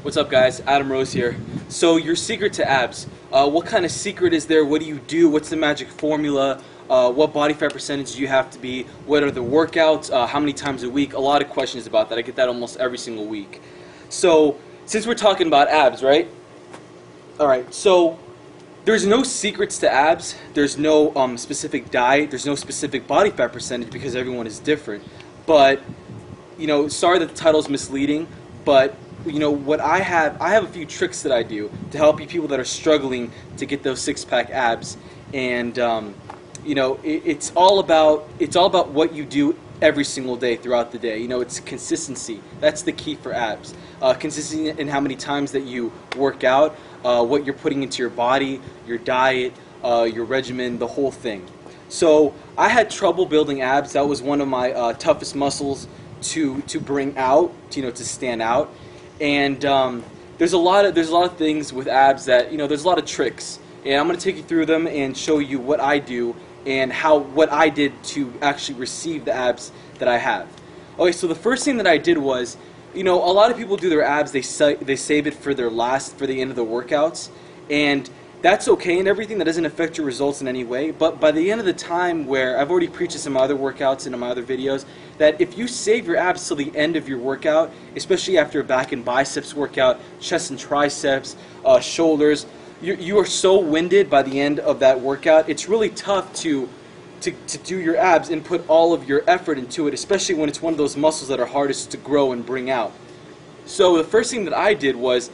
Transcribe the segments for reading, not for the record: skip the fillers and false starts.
What's up, guys? Adam Rose here. So, your secret to abs. What kind of secret is there? What do you do? What's the magic formula? What body fat percentage do you have to be? What are the workouts? How many times a week? A lot of questions about that. I get that almost every single week. So, since we're talking about abs, right? Alright, so there's no secrets to abs. There's no specific diet. There's no specific body fat percentage because everyone is different. But, sorry that the title is misleading, but what I have a few tricks that I do to help you people that are struggling to get those six-pack abs, and it's all about what you do every single day throughout the day. It's consistency. That's the key for abs. Consistency in how many times that you work out, what you're putting into your body, your diet, your regimen, the whole thing. So I had trouble building abs. That was one of my toughest muscles to bring out, to stand out. And there's a lot of things with abs that there's a lot of tricks, and I'm going to take you through them and show you what I do and what I did to actually receive the abs that I have. Okay, so the first thing that I did was, a lot of people do their abs, they save it for the end of the workouts, and that's okay and everything. That doesn't affect your results in any way. But by the end of the time, where I've already preached this in my other workouts and in my other videos, that if you save your abs till the end of your workout, especially after a back and biceps workout, chest and triceps, shoulders, you are so winded by the end of that workout. It's really tough to do your abs and put all of your effort into it, especially when it's one of those muscles that are hardest to grow and bring out. So the first thing that I did was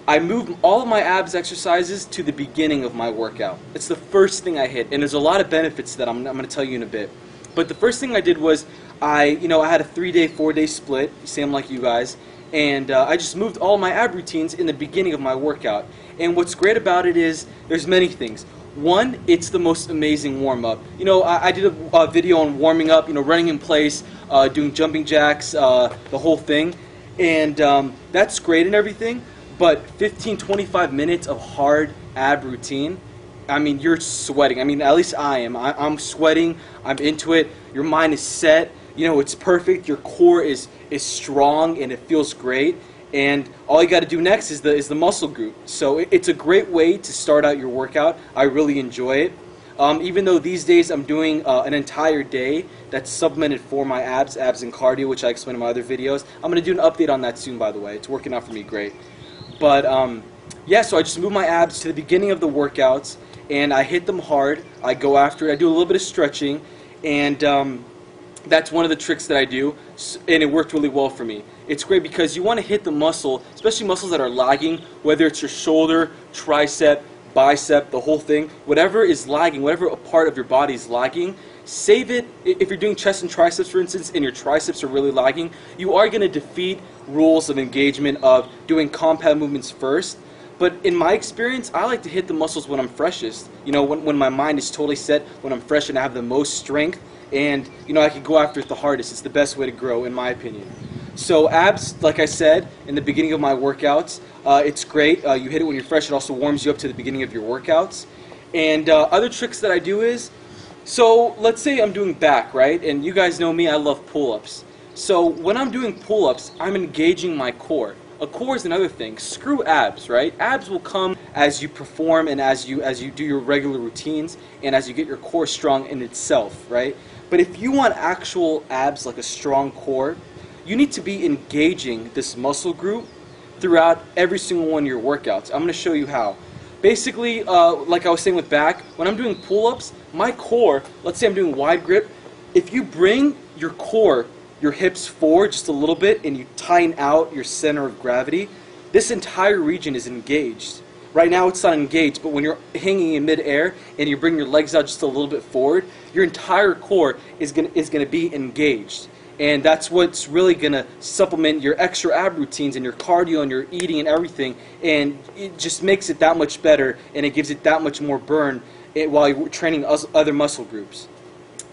I moved all of my abs exercises to the beginning of my workout. It's the first thing I hit, and there's a lot of benefits that I'm going to tell you in a bit. But the first thing I did was I had a 3-day, 4-day split, same like you guys, and I just moved all my ab routines in the beginning of my workout. And what's great about it is there's many things. One, it's the most amazing warm-up. I did a video on warming up, running in place, doing jumping jacks, the whole thing, and that's great and everything. But 15-25 minutes of hard ab routine, I mean, you're sweating. I mean, at least I am. I'm sweating. I'm into it. Your mind is set. It's perfect. Your core is strong and it feels great. And all you got to do next is the muscle group. So it's a great way to start out your workout. I really enjoy it. Even though these days I'm doing an entire day that's supplemented for my abs and cardio, which I explain in my other videos. I'm going to do an update on that soon, by the way. It's working out for me great. But yeah, so I just move my abs to the beginning of the workouts, and I hit them hard. I go after it. I do a little bit of stretching, and that's one of the tricks that I do, and it worked really well for me. It's great because you want to hit the muscle, especially muscles that are lagging, whether it's your shoulder, tricep, bicep, the whole thing. Whatever is lagging, whatever a part of your body is lagging, save it. If you're doing chest and triceps, for instance, and your triceps are really lagging, you are going to defeat rules of engagement of doing compound movements first. But in my experience, I like to hit the muscles when I'm freshest. When my mind is totally set, when I'm fresh and I have the most strength, and I can go after it the hardest. It's the best way to grow, in my opinion. So abs, like I said, in the beginning of my workouts, it's great. You hit it when you're fresh. It also warms you up to the beginning of your workouts. And other tricks that I do is, so let's say I'm doing back, right? And you guys know me, I love pull-ups. So when I'm doing pull-ups, I'm engaging my core. A core is another thing. Screw abs, right? Abs will come as you perform and as you do your regular routines and as you get your core strong in itself, right? But if you want actual abs, like a strong core, you need to be engaging this muscle group throughout every single one of your workouts. I'm going to show you how. Basically, like I was saying with back, when I'm doing pull-ups, my core, let's say I'm doing wide grip, if you bring your core, your hips forward just a little bit and you tighten out your center of gravity, this entire region is engaged. Right now it's not engaged, but when you're hanging in mid-air and you bring your legs out just a little bit forward, your entire core is gonna be engaged. And that's what's really gonna supplement your extra ab routines and your cardio and your eating and everything, and it just makes it that much better, and it gives it that much more burn while you're training other muscle groups.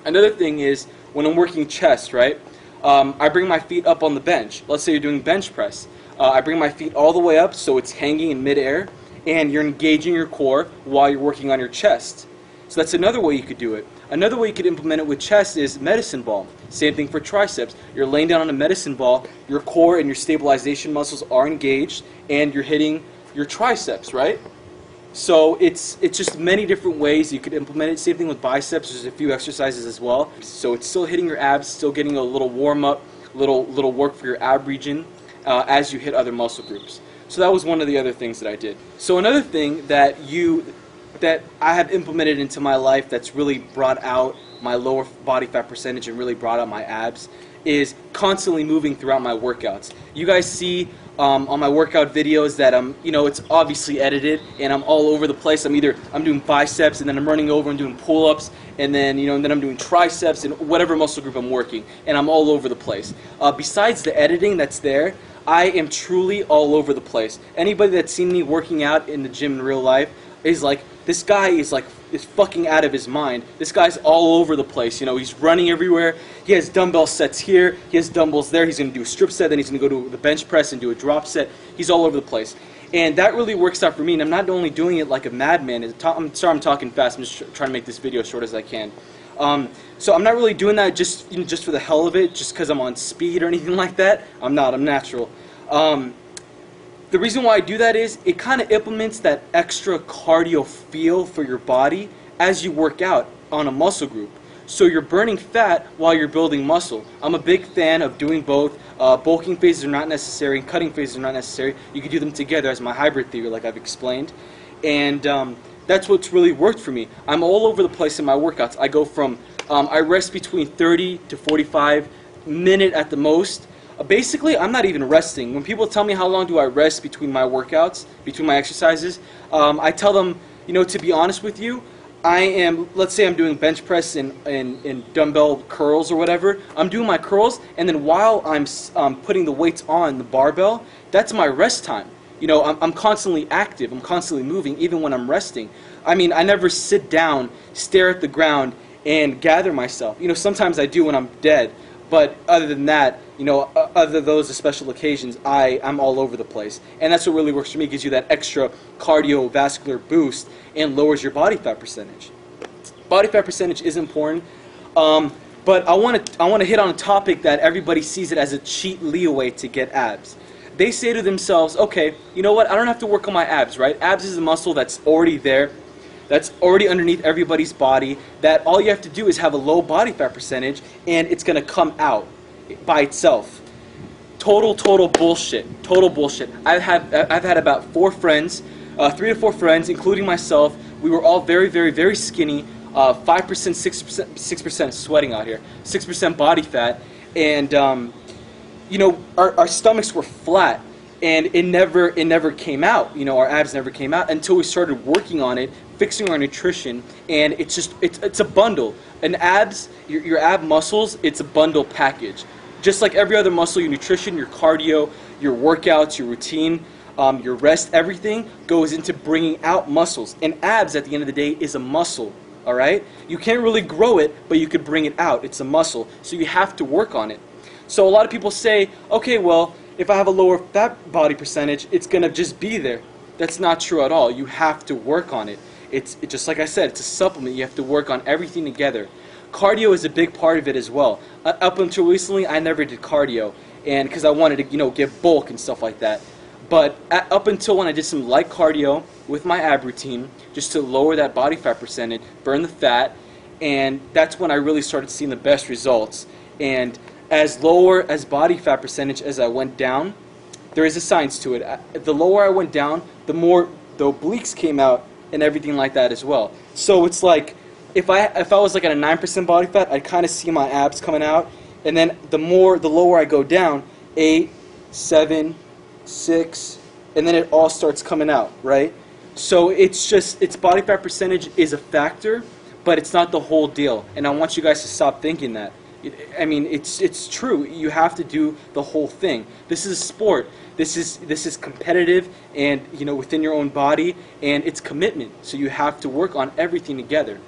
Another thing is, when I'm working chest, right, I bring my feet up on the bench. Let's say you're doing bench press. I bring my feet all the way up so it's hanging in midair, and you're engaging your core while you're working on your chest. So that's another way you could do it. Another way you could implement it with chest is medicine ball. Same thing for triceps. You're laying down on a medicine ball, your core and your stabilization muscles are engaged, and you're hitting your triceps, right? So it's just many different ways you could implement it. Same thing with biceps. There's a few exercises as well. So it's still hitting your abs, still getting a little warm up, little work for your ab region as you hit other muscle groups. So that was one of the other things that I did. So another thing that I have implemented into my life that's really brought out my lower body fat percentage and really brought out my abs is constantly moving throughout my workouts. You guys see on my workout videos that it's obviously edited and I'm all over the place. I'm doing biceps and then I'm running over and doing pull-ups and then and then I'm doing triceps and whatever muscle group I'm working, and I'm all over the place. Besides the editing that's there, I am truly all over the place. Anybody that's seen me working out in the gym in real life is like, this guy is fucking out of his mind. This guy's all over the place. He's running everywhere. He has dumbbell sets here. He has dumbbells there. He's going to do a strip set. Then he's going to go to the bench press and do a drop set. He's all over the place. And that really works out for me. And I'm not only doing it like a madman. I'm sorry I'm talking fast. I'm just trying to make this video as short as I can. So I'm not really doing that just for the hell of it, just because I'm on speed or anything like that. I'm not. I'm natural. The reason why I do that is it kind of implements that extra cardio feel for your body as you work out on a muscle group. So you're burning fat while you're building muscle. I'm a big fan of doing both. Bulking phases are not necessary, and cutting phases are not necessary. You can do them together as my hybrid theory, like I've explained. And that's what's really worked for me. I'm all over the place in my workouts. I go from, I rest between 30 to 45 minutes at the most. Basically, I'm not even resting. When people tell me how long do I rest between my workouts, between my exercises, I tell them, to be honest with you, let's say I'm doing bench press and dumbbell curls or whatever. I'm doing my curls, and then while I'm putting the weights on the barbell, that's my rest time. I'm constantly active. I'm constantly moving, even when I'm resting. I mean, I never sit down, stare at the ground, and gather myself. Sometimes I do when I'm dead. But other than that, other than those special occasions, I'm all over the place. And that's what really works for me. It gives you that extra cardiovascular boost and lowers your body fat percentage. Body fat percentage is important, but I want to hit on a topic that everybody sees it as a cheat leeway to get abs. They say to themselves, okay, you know what, I don't have to work on my abs, right? Abs is a muscle that's already there. That's already underneath everybody's body, that all you have to do is have a low body fat percentage and it's going to come out by itself. Total bullshit. Total bullshit. I've had about 4 friends, 3 to 4 friends, including myself. We were all very, very, very skinny, 5%, 6% sweating out here, 6% body fat, and our stomachs were flat. And it never came out. Our abs never came out until we started working on it, fixing our nutrition, and it's a bundle. And abs, your ab muscles, it's a bundle package. Just like every other muscle, your nutrition, your cardio, your workouts, your routine, your rest, everything goes into bringing out muscles. And abs, at the end of the day, is a muscle. All right? You can't really grow it, but you could bring it out. It's a muscle, so you have to work on it. So a lot of people say, okay, well, if I have a lower fat body percentage, it's going to just be there. That's not true at all. You have to work on it. It's just like I said, it's a supplement. You have to work on everything together. Cardio is a big part of it as well. Up until recently, I never did cardio, and because I wanted to, get bulk and stuff like that. But up until when I did some light cardio with my ab routine, just to lower that body fat percentage, burn the fat, and that's when I really started seeing the best results. And as lower as body fat percentage as I went down, there is a science to it. The lower I went down, the more the obliques came out and everything like that as well. So it's like, if I was like at a 9% body fat, I'd kind of see my abs coming out, and then the lower I go down, 8, 7, 6, and then it all starts coming out, right? So it's body fat percentage is a factor, but it's not the whole deal. And I want you guys to stop thinking that. I mean, it's true. You have to do the whole thing. This is a sport. This is competitive, and within your own body, and it's commitment. So you have to work on everything together.